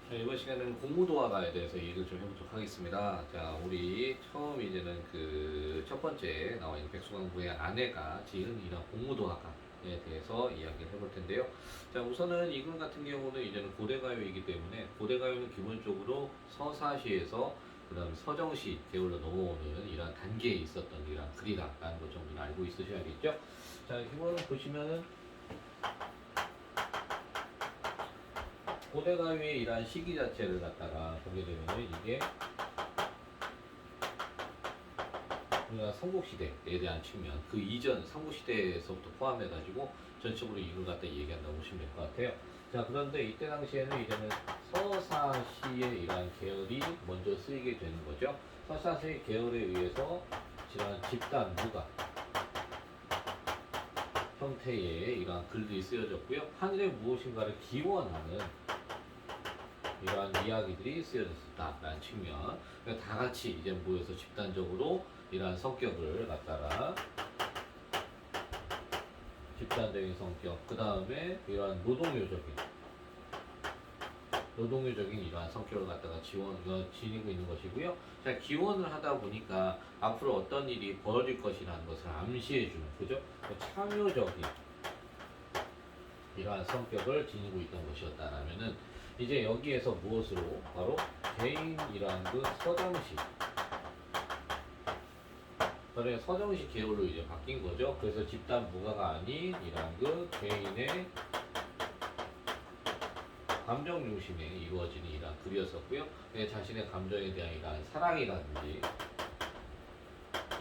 네, 이번 시간에는 공무도화가에 대해서 얘기를 좀 해보도록 하겠습니다. 자, 우리 처음 이제는 그 첫 번째 나와 있는 백수광부의 아내가 지은 이런 공무도화가에 대해서 이야기를 해볼 텐데요. 자, 우선은 이글 같은 경우는 이제는 고대가요이기 때문에 고대가요는 기본적으로 서사시에서 그다음 서정시 계열로 넘어오는 이러한 단계에 있었던 이러한 글이다라는 것 정도는 알고 있으셔야겠죠. 자, 기본을 보시면은 고대가요의 이러한 시기 자체를 갖다가 보게 되면 이게 우리가 삼국시대에 대한 측면, 그 이전 삼국시대에서부터 포함해가지고 전체적으로 이걸 갖다 얘기한다고 보시면 될 것 같아요. 자, 그런데 이때 당시에는 이제는 서사시의 이러한 계열이 먼저 쓰이게 되는 거죠. 서사시의 계열에 의해서 이러한 집단 무가 형태의 이러한 글들이 쓰여졌고요. 하늘에 무엇인가를 기원하는 이러한 이야기들이 쓰여졌다라는 측면. 그러니까 다 같이 이제 모여서 집단적으로 이러한 성격을 갖다가 집단적인 성격, 그 다음에 이러한 노동요적인 이러한 성격을 갖다가 지니고 있는 것이고요. 자, 기원을 하다 보니까 앞으로 어떤 일이 벌어질 것이라는 것을 암시해주는, 그죠? 참요적인 이러한 성격을 지니고 있던 것이었다라면은 이제 여기에서 무엇으로 바로 개인이라는 그 서정시, 그래 서정시 계열로 이제 바뀐 거죠. 그래서 집단 무가가 아닌 이러한 그 개인의 감정 중심에 이루어지는 이러한 글이었었고요. 내 자신의 감정에 대한 이러한 사랑이라든지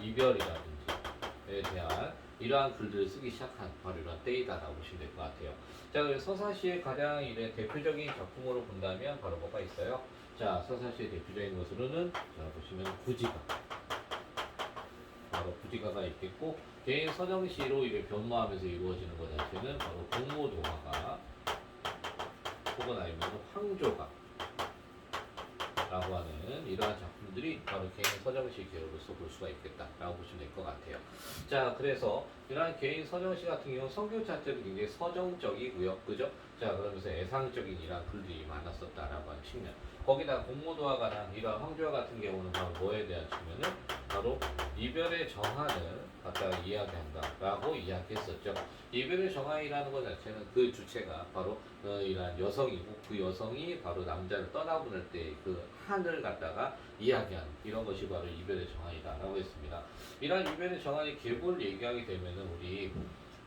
이별이라든지에 대한 이러한 글들을 쓰기 시작한 바로 이러한 때이다라고 보시면 될 것 같아요. 자, 그래서 서사시의 가장 이제 대표적인 작품으로 본다면 바로 뭐가 있어요? 자, 서사시의 대표적인 것으로는 자 보시면 구지가, 바로 구지가가 있겠고, 개인 서정시로 이제 변모하면서 이루어지는 것 자체는 바로 공모도화가 혹은 아니면 황조가 라고 하는 이러한 작품들이 바로 개인 서정시 계열로서 볼 수가 있겠다라고 보시면 될 것 같아요. 자, 그래서 이러한 개인 서정시 같은 경우는 성격 자체도 굉장히 서정적이고요. 그죠? 자, 그러면서 애상적인 이러한 글들이 많았었다라고 하는 측면. 거기다 공모도화가나 이러한 황조화 같은 경우는 바로 뭐에 대한 측면은 바로 이별의 정한을 갖다가 이야기한다라고 이야기했었죠. 이별의 정한이라는 것 자체는 그 주체가 바로 이러한 여성이고, 그 여성이 바로 남자를 떠나보낼 때 그 한을 갖다가 이야기하는 이런 것이 바로 이별의 정한이다라고 했습니다. 이러한 이별의 정한의 계보를 얘기하게 되면은 우리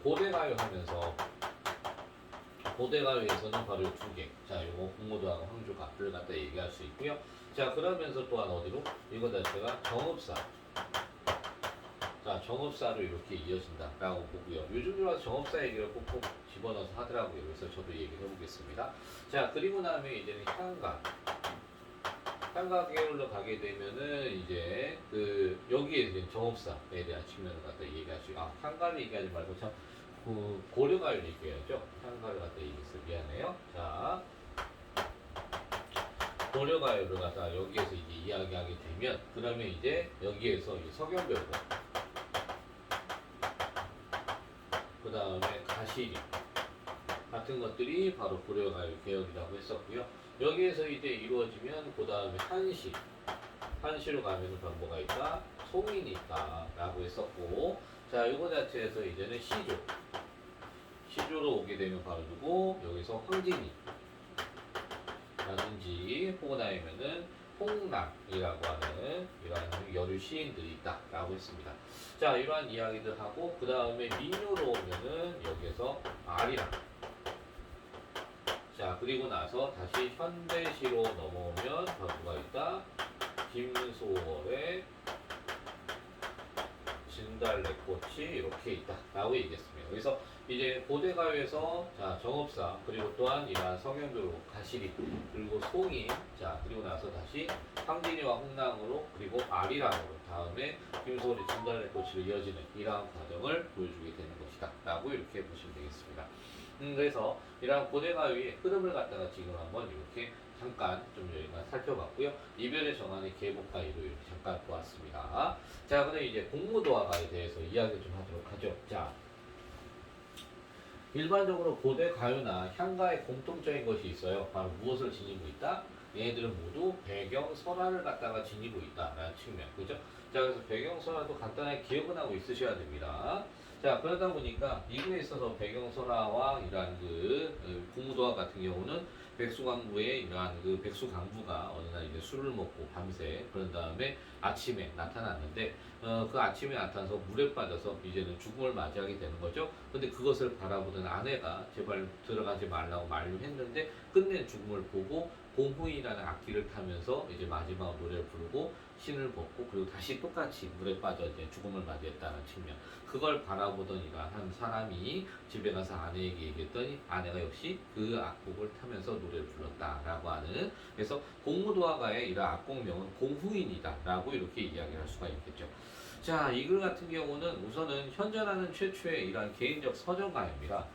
고대가요 하면서 고대가요에서는 바로 두 개. 자, 요거 공모도하고 황조가를 갖다 얘기할 수 있고요. 자, 그러면서 또한 어디로? 이거 자체가 정읍사. 자, 정읍사로 이렇게 이어진다라고 보고요. 요즘 들어서 정읍사 얘기를 꼭꼭 집어넣어서 하더라고요. 그래서 저도 얘기를 해보겠습니다. 자, 그리고 나면 이제는 향가. 향가 계열로 가게 되면은 이제 그 여기에 이제 정읍사에 대한 측면을 갖다 얘기할 수, 향가를 얘기하지 말고 참 그 고려가를 얘기해야죠. 향가를 갖다 얘기해서 미안해요. 자, 고려가요를 갖다 여기에서 이제 이야기하게 되면 그러면 이제 여기에서 이 석연별과 그 다음에 가시리 같은 것들이 바로 고려가요 계열이라고 했었고요. 여기에서 이제 이루어지면 그 다음에 한시로 가면은 바로 뭐가 있다? 송인이 있다라고 했었고, 자, 이거 자체에서 이제는 시조로 오게 되면 바로 누구? 여기서 황진이 라든지 혹은 아니면은 홍락이라고 하는 이러한 여류 시인들이 있다라고 했습니다. 자, 이러한 이야기들 하고 그 다음에 민요로 오면은 여기에서 아리랑. 자, 그리고 나서 다시 현대시로 넘어오면 누가 있다? 김소월의 진달래꽃이 이렇게 있다라고 얘기했습니다. 그래서 이제 고대가요에서 자 정읍사 그리고 또한 이러한 성현교로 가시리 그리고 송이 자 그리고 나서 다시 황진이와 홍랑으로 그리고 아리랑으로 다음에 김소월의 진달래꽃으로 이어지는 이러한 과정을 보여주게 되는 것이다라고 이렇게 보시면 되겠습니다. 그래서 이러한 고대가요의 흐름을 갖다가 지금 한번 이렇게 잠깐 좀 저희가 살펴봤고요. 이별의 정한의 계복가이로 이렇게 잠깐 보았습니다. 자, 그럼 이제 공무도화가에 대해서 이야기 좀 하도록 하죠. 자, 일반적으로 고대 가요나 향가에 공통적인 것이 있어요. 바로 무엇을 지니고 있다? 얘네들은 모두 배경 설화를 갖다가 지니고 있다라는 측면, 그죠? 자, 그래서 배경 설화도 간단하게 기억은 하고 있으셔야 됩니다. 자, 그러다 보니까 이거에 있어서 배경 설화와 이러한 공무도화 같은 경우는 백수광부의 이러한 백수강부가 어느 날 이제 술을 먹고 밤새 그런 다음에 아침에 나타났는데 그 아침에 나타나서 물에 빠져서 이제는 죽음을 맞이하게 되는 거죠. 근데 그것을 바라보던 아내가 제발 들어가지 말라고 만류했는데 끝내 죽음을 보고 공후이라는 악기를 타면서 이제 마지막 노래를 부르고 신을 벗고 그리고 다시 똑같이 물에 빠져 이제 죽음을 맞이했다는 측면. 그걸 바라보던 이가 한 사람이 집에 가서 아내에게 얘기했더니 아내가 역시 그 악곡을 타면서 노래를 불렀다라고 하는. 그래서 공무도화가의 이런 악곡명은 공후인이다라고 이렇게 이야기할 수가 있겠죠. 자, 이 글 같은 경우는 우선은 현존하는 최초의 이러한 개인적 서정가입니다.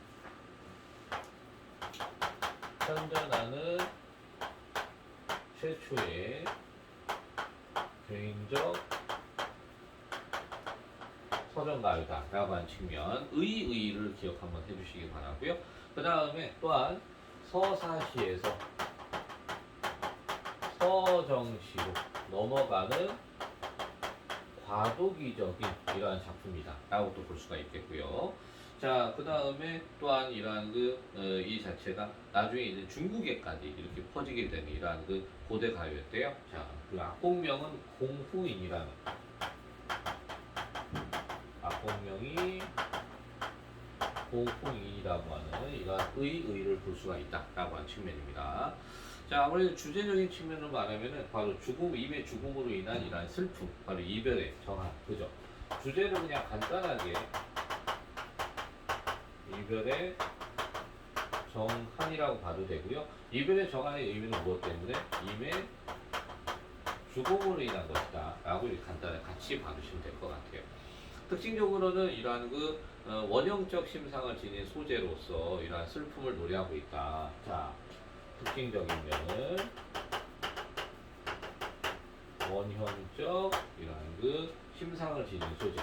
현존하는 최초의 개인적 서정가요다 라고 하는 측면, 의를 기억 한번 해주시기 바라고요. 그 다음에 또한 서사시에서 서정시로 넘어가는 과도기적인 이러한 작품이다 라고 또 볼 수가 있겠고요. 자, 그 다음에 또한 이러한 이 자체가 나중에 이제 중국에까지 이렇게 퍼지게 되는 이러한 고대 가요였대요. 자, 그 악곡명은 공후인이라는 악곡명이 공후인이라고 하는 이러한 의를 볼 수가 있다라고 하는 측면입니다. 자, 아무래도 주제적인 측면으로 말하면은 바로 이별 죽음으로 인한 이러한 슬픔, 바로 이별의 정한, 그죠? 주제를 그냥 간단하게 이별의 정한이라고 봐도 되고요. 이별의 정한의 의미는 무엇 때문에? 이의 죽음으로 인한 것이다 라고 이렇게 간단하게 같이 봐주시면 될 것 같아요. 특징적으로는 이러한 원형적 심상을 지닌 소재로서 이러한 슬픔을 노래하고 있다. 자, 특징적인 면은 원형적 이러한 심상을 지닌 소재.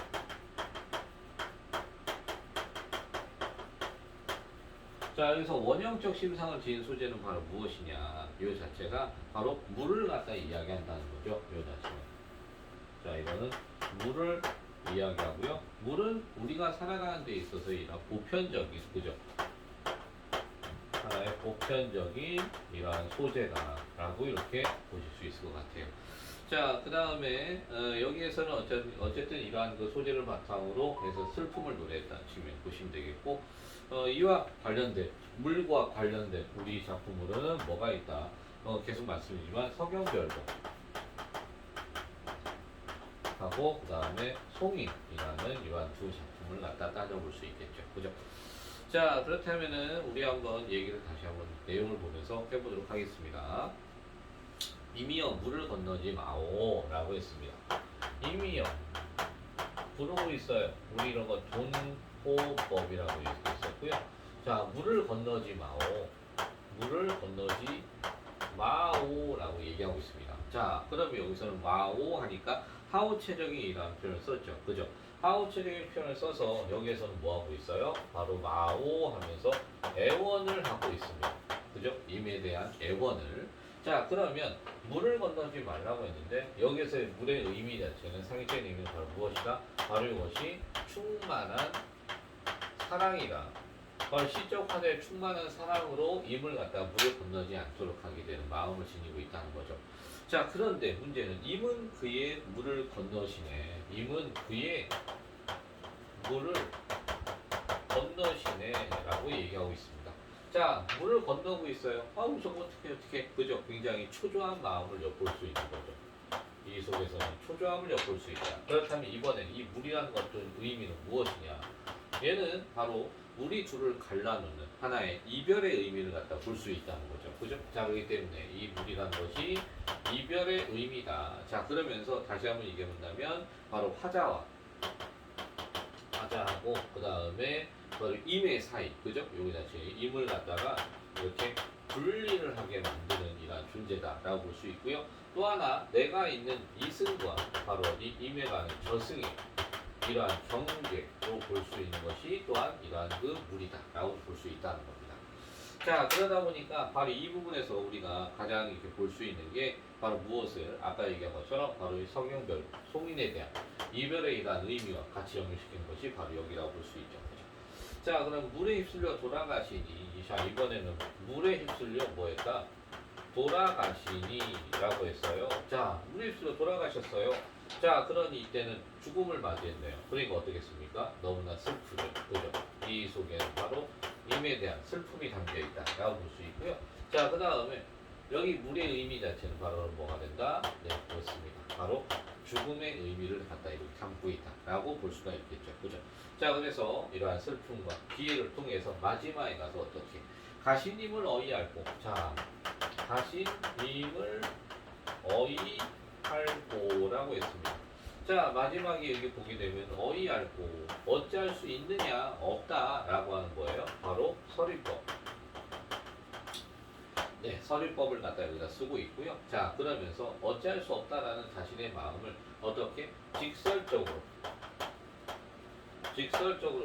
자, 여기서 원형적 심상을 지닌 소재는 바로 무엇이냐? 이 자체가 바로 물을 갖다 이야기한다는 거죠. 이 자체는. 자, 이거는 물을 이야기하고요. 물은 우리가 살아가는 데 있어서 이런 보편적인, 그죠? 하나의 보편적인 이러한 소재다라고 이렇게 보실 수 있을 것 같아요. 자, 그 다음에 여기에서는 어쨌든 이러한 소재를 바탕으로 해서 슬픔을 노래했다는 측면 보시면 되겠고, 이와 관련된 물과 관련된 우리 작품으로는 뭐가 있다? 계속 말씀드리지만 서경별곡 하고 그 다음에 송인이라는 이러한 두 작품을 갖다 따져볼 수 있겠죠. 그죠? 자, 그렇다면은 우리 한번 얘기를 다시 한번 내용을 보면서 해보도록 하겠습니다. 이미여 물을 건너지 마오 라고 했습니다. 이미여 부르고 있어요. 우리 이런 거 존호법이라고 이렇게 있었고요. 자, 물을 건너지 마오, 물을 건너지 마오라고 얘기하고 있습니다. 자, 그러면 여기서는 마오 하니까 하우체적인이라는 표현을 썼죠. 그죠? 하우체적인 표현을 써서 여기에서는 뭐 하고 있어요? 바로 마오 하면서 애원을 하고 있습니다. 그죠? 임에 대한 애원을. 자, 그러면 물을 건너지 말라고 했는데 여기서의 물의 의미 자체는 상위적인 의미는 바로 무엇이다? 바로 이것이 충만한 사랑이다. 바로 시적 화대의 충만한 사랑으로 임을 갖다가 물을 건너지 않도록 하게 되는 마음을 지니고 있다는 거죠. 자, 그런데 문제는 임은 그의 물을 건너시네. 임은 그의 물을 건너시네 라고 얘기하고 있습니다. 자, 물을 건너고 있어요. 아우, 저거 어떻게 그죠? 굉장히 초조한 마음을 엿볼 수 있는 거죠. 이 속에서는 초조함을 엿볼 수 있다. 그렇다면 이번엔 이 물이라는 것의 의미는 무엇이냐? 얘는 바로 우리 둘을 갈라놓는 하나의 이별의 의미를 갖다 볼 수 있다는 거죠. 그죠? 자, 그렇기 때문에 이 물이라는 것이 이별의 의미다. 자, 그러면서 다시 한번 얘기해본다면 바로 화자하고 그 다음에 바로 임의 사이, 그죠? 여기 자체 임을 갖다가 이렇게 분리를 하게 만드는 이러한 존재다라고 볼 수 있고요. 또 하나 내가 있는 이승과 바로 이 임에 가는 저승이 이러한 경계로 볼 수 있는 것이 또한 이러한 그 물이다라고 볼 수 있다는 겁니다. 자, 그러다 보니까 바로 이 부분에서 우리가 가장 이렇게 볼 수 있는 게 바로 무엇을 아까 얘기한 것처럼 바로 이 성경별 송인에 대한 이별에 이러한 의미와 같이 연결시키는 것이 바로 여기라고 볼 수 있죠. 그죠? 자, 그럼 물에 휩쓸려 돌아가시니. 자, 이번에는 물에 휩쓸려 뭐했다? 돌아가시니라고 했어요. 자, 물에 휩쓸려 돌아가셨어요. 자, 그러니 이때는 죽음을 맞이했네요. 그러니까 어떻겠습니까? 너무나 슬프죠. 그죠? 이 속에는 바로 임에 대한 슬픔이 담겨 있다라고 볼 수 있고요. 자, 그 다음에 여기 물의 의미 자체는 바로 뭐가 된다? 네, 그렇습니다. 바로 죽음의 의미를 갖다 이렇게 담고 있다라고 볼 수가 있겠죠. 그죠? 자, 그래서 이러한 슬픔과 기회를 통해서 마지막에 가서 어떻게 가시님을 어이할고, 자, 가시님을 어이할고라고 했습니다. 자, 마지막에 여기 보게 되면 어이할고 어찌할 수 있느냐 없다라고 하는 거예요. 바로 서리법. 네, 서리법을 갖다 여기다 쓰고 있고요. 자, 그러면서 어찌할 수 없다라는 자신의 마음을 어떻게 직설적으로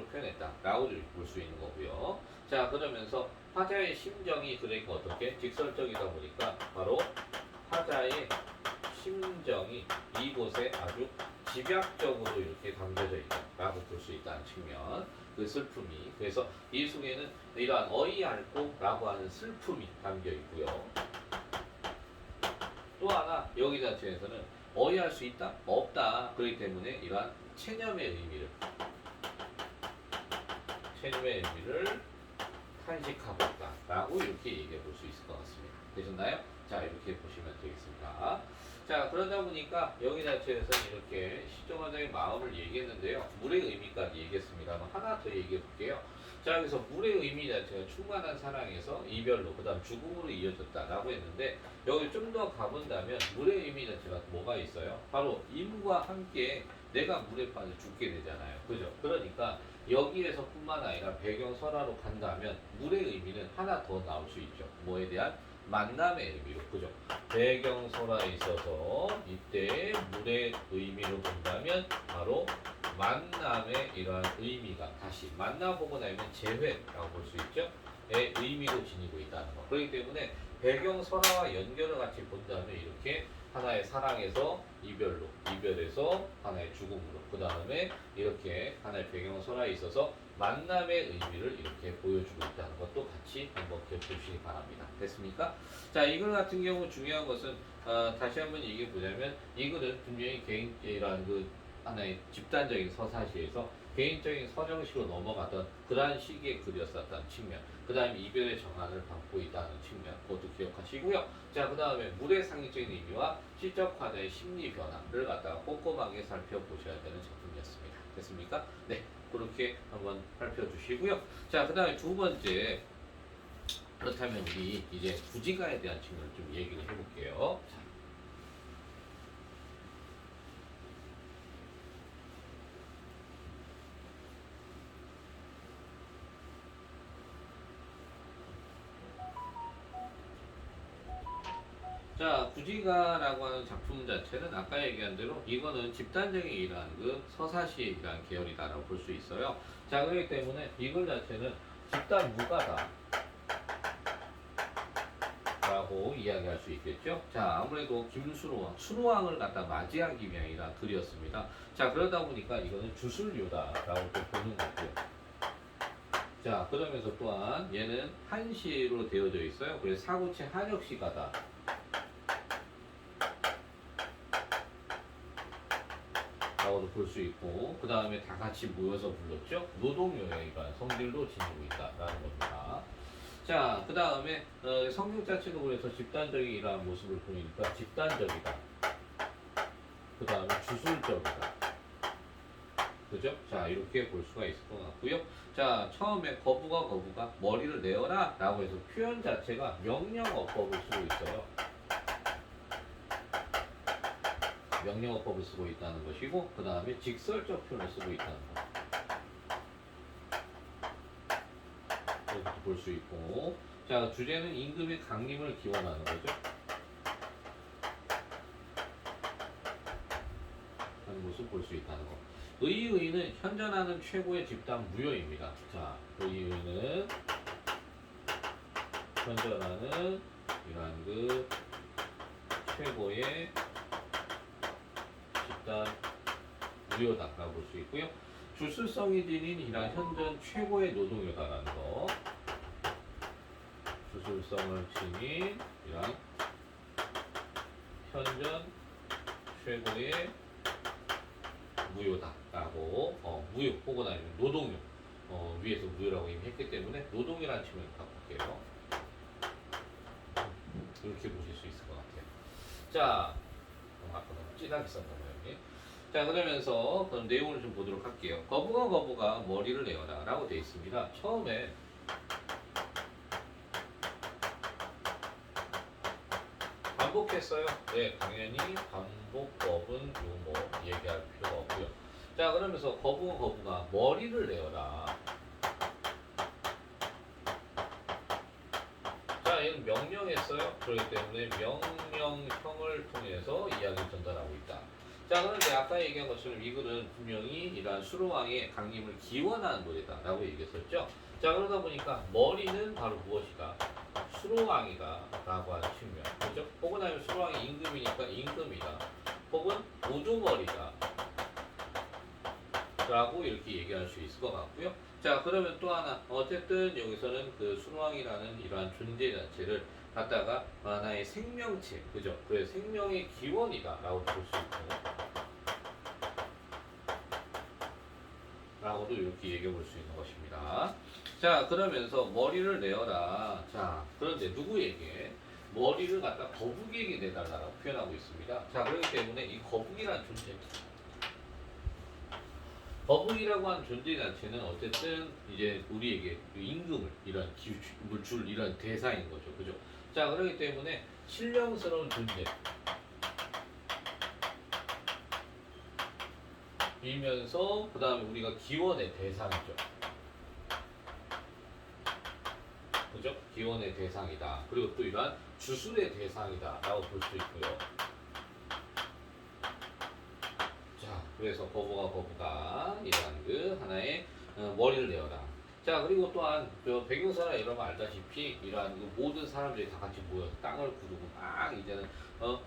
표현했다라고 볼 수 있는 거고요. 자, 그러면서 화자의 심정이 그러니까 어떻게 직설적이다 보니까 바로 화자의 심정이 이곳에 아주 집약적으로 이렇게 담겨져 있다라고 볼 수 있다는 측면, 그 슬픔이. 그래서 이 속에는 이러한 어이할고라고 하는 슬픔이 담겨 있고요. 또 하나 여기 자체에서는 어이할 수 있다? 없다. 그렇기 때문에 이러한 체념의 의미를 탄식하고 있다라고 이렇게 얘기해 볼 수 있을 것 같습니다. 되셨나요? 자, 이렇게 보시면 되겠습니다. 자, 그러다 보니까 여기 자체에서는 이렇게 시종화자의 마음을 얘기했는데요. 물의 의미까지 얘기했습니다만 하나 더 얘기해 볼게요. 자, 그래서 물의 의미 자체가 충만한 사랑에서 이별로 그 다음 죽음으로 이어졌다라고 했는데 여기 좀 더 가본다면 물의 의미 자체가 뭐가 있어요? 바로 임과 함께 내가 물에 빠져 죽게 되잖아요. 그죠? 그러니까 여기에서 뿐만 아니라 배경설화로 간다면 물의 의미는 하나 더 나올 수 있죠. 뭐에 대한? 만남의 의미로. 그죠? 배경설화에 있어서 이때 물의 의미로 본다면 바로 만남의 이러한 의미가 다시 만나보고 나면 재회라고 볼 수 있죠. 의 의미로 지니고 있다는 거. 그렇기 때문에 배경설화와 연결을 같이 본다면 이렇게 하나의 사랑에서 이별로, 이별에서 하나의 죽음으로, 그 다음에 이렇게 하나의 배경설화에 있어서 만남의 의미를 이렇게 보여주고 있다는 것도 같이 한번 기억해 주시기 바랍니다. 됐습니까? 자, 이 글 같은 경우 중요한 것은 다시 한번 얘기해 보자면 이 글은 분명히 개인이라는 그 하나의 집단적인 서사시에서 개인적인 서정시로 넘어가던 그러한 시기의 글이었었다는 측면, 그 다음에 이별의 정한을 담고 있다는 측면, 그것도 기억하시고요. 자, 그 다음에 물의 상징적인 의미와 시적 화자의 심리 변화를 갖다가 꼼꼼하게 살펴보셔야 되는 작품이었습니다. 됐습니까? 네, 그렇게 한번 살펴주시고요. 자, 그 다음에 두 번째, 그렇다면 우리 이제 부지가에 대한 측면을 좀 얘기를 해볼게요. 자, 구지가라고 하는 작품 자체는 아까 얘기한 대로 이거는 집단적인 이러한 그 서사시의 이러한 계열이다라고 볼 수 있어요. 자, 그렇기 때문에 이글 자체는 집단 무가다 라고 이야기할 수 있겠죠. 자, 아무래도 순우왕을 갖다 맞이하기 위한 이러한 글이었습니다. 자, 그러다 보니까 이거는 주술료다라고 또 보는 거고요. 자, 그러면서 또한 얘는 한시로 되어져 있어요. 그래서 사구체 한역시가다 라고도 볼 수 있고, 그 다음에 다 같이 모여서 불렀죠. 노동요예가 성질도 지니고 있다라는 겁니다. 자, 그 다음에 성경 자체도 그래서 집단적인 이러한 모습을 보이니까 집단적이다. 그 다음에 주술적이다. 그죠? 자, 이렇게 볼 수가 있을 것 같고요. 자, 처음에 거부가 머리를 내어라 라고 해서 표현 자체가 명령어법을 쓰고 있어요. 명령어법을 쓰고 있다는 것이고, 그 다음에 직설적 표현을 쓰고 있다는 것. 이렇게 볼 수 있고, 자, 주제는 임금의 강림을 기원하는 거죠. 하는 모습 볼 수 있다는 거. 의의는 현존하는 최고의 집단 무효입니다. 자, 의의는 현존하는 이러한 그 최고의 집단 무효다라고 볼 수 있고요. 주술성이 지닌 이러한 현존 최고의 노동요다라는 거. 주술성을 지닌 이러한 현존 최고의 무효다라고 무효 혹은 아니면 노동요 위에서 무효라고 이미 했기 때문에 노동이라는 측면을 바꿀게요. 이렇게 보실 수 있을 것 같아요. 자, 아까 너무 진하게 썼나봐요. 여기. 자, 그러면서 그럼 내용을 좀 보도록 할게요. 거부가 머리를 내어라 라고 되어 있습니다. 처음에 반복했어요. 네, 당연히 반복법은 요뭐 얘기할 필요가 없고요. 자, 그러면서 거부가 머리를 내어라. 자, 얘는 명령했어요. 그렇기 때문에 명령형을 통해서 이야기를 전달하고 있다. 자, 그런데 아까 얘기한 것처럼 이 글은 분명히 이러한 수로왕의 강림을 기원하는 노래다 라고 얘기했었죠. 자, 그러다 보니까 머리는 바로 무엇이다? 수로왕이다 라고 하는 측면, 그죠? 혹은 아니면 수로왕이 임금이니까 임금이다, 혹은 우두머리다 라고 이렇게 얘기할 수 있을 것 같고요. 자, 그러면 또 하나, 어쨌든 여기서는 그 수로왕이라는 이러한 존재 자체를 갖다가 하나의 생명체, 그죠? 그래서 생명의 기원이다 라고 볼 수 있고, 라고도 이렇게 얘기해 볼 수 있는 것입니다. 자, 그러면서 머리를 내어라. 자, 그런데 누구에게? 머리를 갖다 거북이에게 내달라고 표현하고 있습니다. 자, 그렇기 때문에 이 거북이라는 존재, 거북이라고 하는 존재 자체는 어쨌든 이제 우리에게 임금을 이런 물줄 이런 대상인 거죠, 그죠? 자, 그렇기 때문에 신령스러운 존재 이면서 그 다음에 우리가 기원의 대상이죠. 그죠? 기원의 대상이다. 그리고 또 이러한 주술의 대상이다 라고 볼 수 있고요. 자, 그래서 거부가 이러한 그 하나의 머리를 내어라. 자, 그리고 또한 배경사나 이러면 알다시피 이러한 그 모든 사람들이 다 같이 모여서 땅을 구르고 막 이제는 한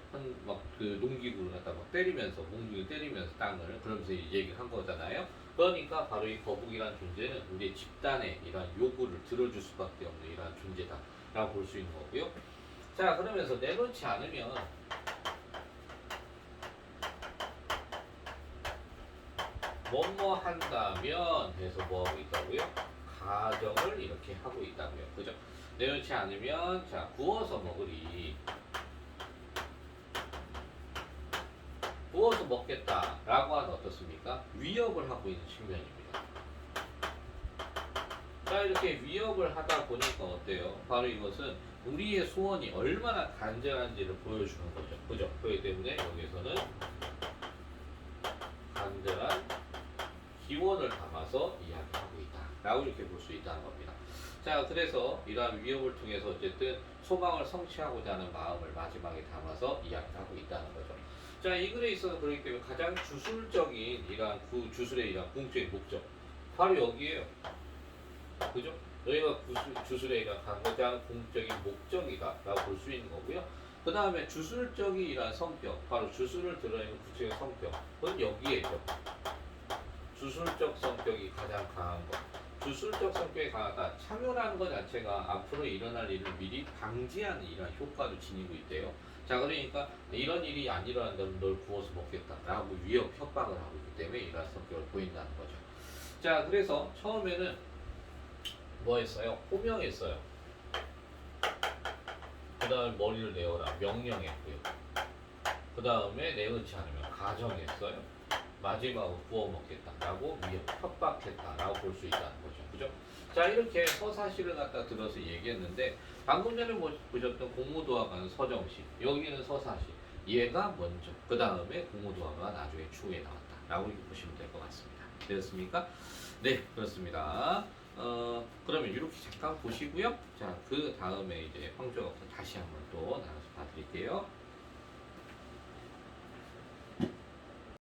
막 그 농기구를 갖다 막 때리면서 몽둥이 때리면서 땅을 그러면서 얘기를 한 거잖아요. 그러니까 바로 이 거북이라는 존재는 우리의 집단의 이러한 요구를 들어줄 수밖에 없는 이러한 존재다라고 볼 수 있는 거고요. 자, 그러면서 내놓지 않으면 뭐뭐 한다면 해서 뭐 하고 있다고요? 가정을 이렇게 하고 있다고요. 그죠? 내놓지 않으면 자 구워서 먹으리. 구워서 먹겠다라고 하는 어떻습니까? 위협을 하고 있는 측면입니다. 자, 이렇게 위협을 하다 보니까 어때요? 바로 이것은 우리의 소원이 얼마나 간절한지를 보여주는 거죠. 그죠? 그렇기 때문에 여기서는 간절한 기원을 담아서 이야기하고 있다 라고 이렇게 볼 수 있다는 겁니다. 자, 그래서 이러한 위협을 통해서 어쨌든 소망을 성취하고자 하는 마음을 마지막에 담아서 이야기를 하고 있다는 거죠. 자, 이 글에 있어서 그렇기 때문에 가장 주술적인 이러한 주술의 이러한 궁극적인 목적 바로 여기에요. 그죠? 너희가 주술의 이러한 가장 궁극적인 목적이다 라고 볼 수 있는 거고요. 그 다음에 주술적인 이러한 성격, 바로 주술을 드러내는 구체적인 성격은 여기에죠. 주술적 성격이 가장 강한 것. 주술적 성격이 강하다. 참여라는 것 자체가 앞으로 일어날 일을 미리 방지하는 이런 효과를 지니고 있대요. 자, 그러니까 이런 일이 안 일어난다면 널 구워서 먹겠다라고 위협, 협박을 하고 있기 때문에 이런 성격을 보인다는 거죠. 자, 그래서 처음에는 뭐 했어요? 호명했어요. 그 다음에 머리를 내어라. 명령했고요. 그 다음에 내놓지 않으면 가정했어요. 마지막으로 구워 먹겠다라고 위협, 협박했다라고 볼 수 있다는 거죠. 그죠? 자, 이렇게 서사시를 갖다 들어서 얘기했는데 방금 전에 보셨던 공무도화가는 서정시, 여기는 서사시. 얘가 먼저, 그 다음에 공무도화가 나중에 추후에 나왔다라고 이렇게 보시면 될 것 같습니다. 되었습니까? 네, 그렇습니다. 그러면 이렇게 잠깐 보시고요. 자, 그 다음에 이제 황조가 다시 한번 또 나눠서 봐드릴게요.